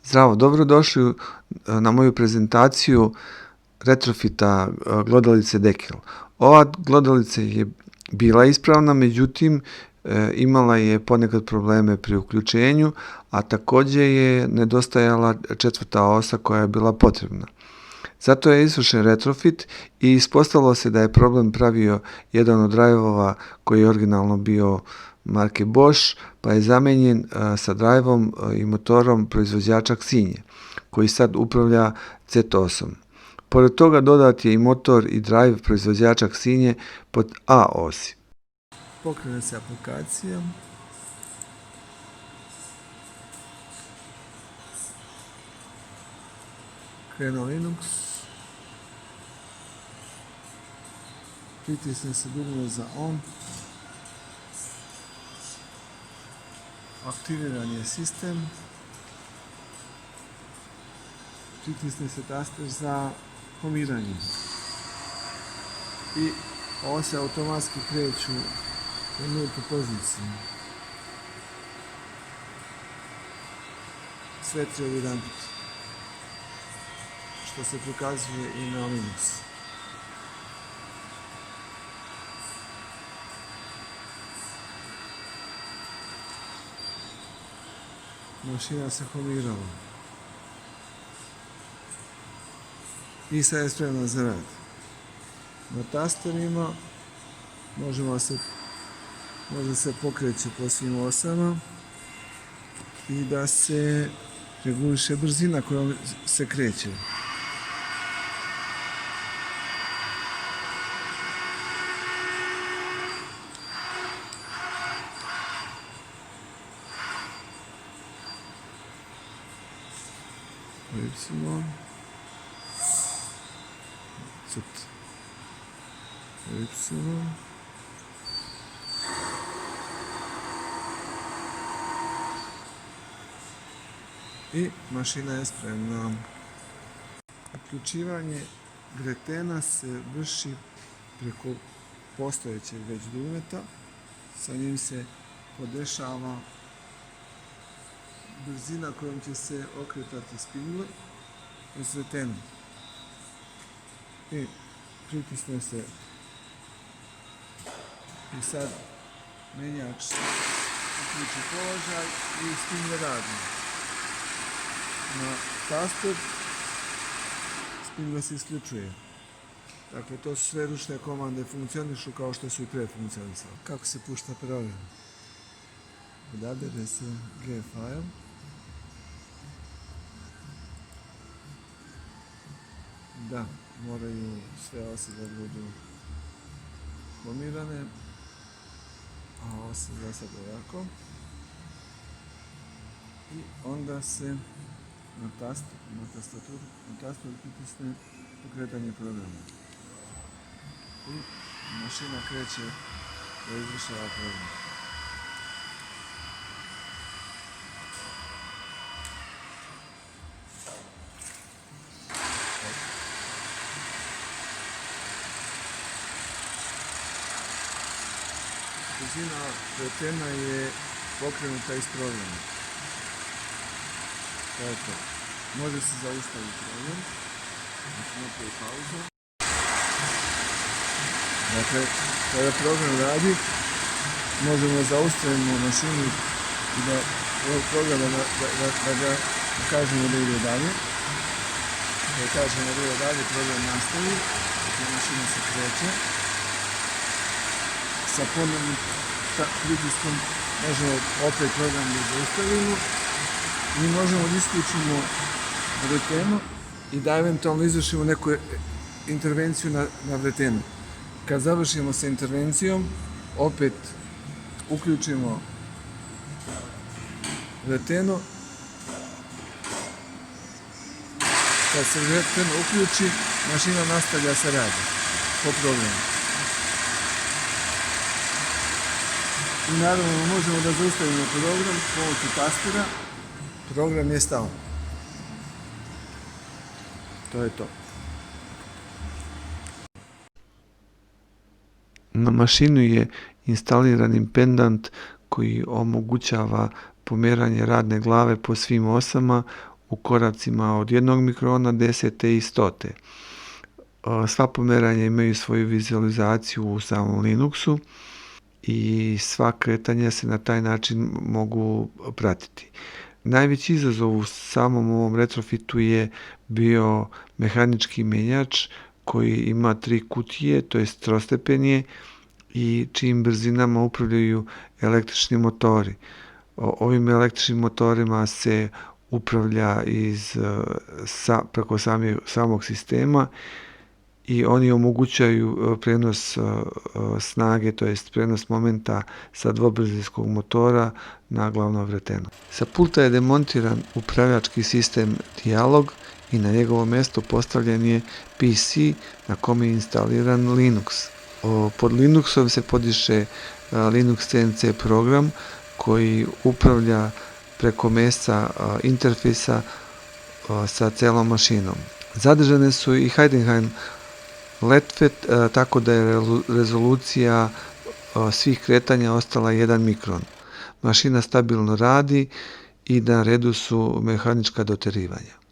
Zdravo, dobrodošli na moju prezentaciju retrofita glodalice Dekel. Ova glodalica je bila ispravna, međutim imala je ponekad probleme pri uključenju, a takođe je nedostajala četvrta osa koja je bila potrebna. Zato je izvršen retrofit i ispostavilo se da je problem pravio jedan od drajvova koji je originalno bio marke Bosch, pa je zamenjen sa drajvom i motorom proizvođača Xinje, koji sad upravlja C8. Pored toga dodat je i motor i drajv proizvođača Xinje pod A osi. Pokrene se aplikacija. Krenuo Linux. Pritisne se dugme za on. Aktiviran je sistem. Pritisne se taster za pomiranje. I ovo se automatski kreću u nultu poziciju. Sve tri odjedanput. Što se prikazuje i na Linux. Mašina se homirala. I sad je spremna za rad. Na tasterima može se pokreće po svim osama i da se reguliše brzina kojom se kreće. Y, i mašina je spremna. Uključivanje gretena se vrši preko postojećeg već dugmeta. Sa njim se podešava brzina kojom će se okretati spingle uz gretenu. I pritisne se i sad menjač uključi položaj i spingle radi. Na taster spingle se isključuje. Dakle, to su sve ručne komande funkcionišu kao što su i pre funkcionisali. Kako se pušta program? Odabere se G file. Da, moraju sve ose da budu pomirane, a ose za sad ovako. I onda se na taster pritisne pokretanje programa. I mašina kreće da izvršava program. Brzina gretena je pokrenuta iz programa. To je to. Može se zaustaviti program. Znači napravi pauzu. Dakle, kada program radi, možemo zaustaviti mašinu i da ovog programa da ga kažemo da ide dalje. Kada kažemo da ide dalje, program nastavi. Dakle, mašina se kreće. Sa ponovnim pritiskom možemo opet program da zaustavimo i možemo da isključimo vretenu i da eventualno izvršimo neku intervenciju na vretenu. Kad završimo sa intervencijom, opet uključimo vretenu. Kad se vretena uključi, mašina nastavlja sa radom po programu. I naravno možemo da zaustavimo program pomoću tastera. Program je stao. To je to. Na mašinu je instaliran pendant koji omogućava pomeranje radne glave po svim osama u koracima od 1 mikrona, 10 i 100. Sva pomeranja imaju svoju vizualizaciju u samom Linuxu i sva kretanja se na taj način mogu pratiti. Najveći izazov u samom ovom retrofitu je bio mehanički menjač koji ima 3 kutije, to jest trostepeni i čijim brzinama upravljaju električni motori. Ovim električnim motorima se upravlja preko samog sistema i oni omogućaju prenos snage, to jest prenos momenta sa dvobrzinskog motora na glavno vreteno. Sa pulta je demontiran upravljački sistem Dialog i na njegovo mesto postavljen je PC na kome je instaliran Linux. Pod Linuxom se podiše Linux CNC program koji upravlja preko mesta interfejsa sa celom mašinom. Zadržane su i Heidenheim LETFET, tako da je rezolucija svih kretanja ostala 1 mikron. Mašina stabilno radi i na redu su mehanička doterivanja.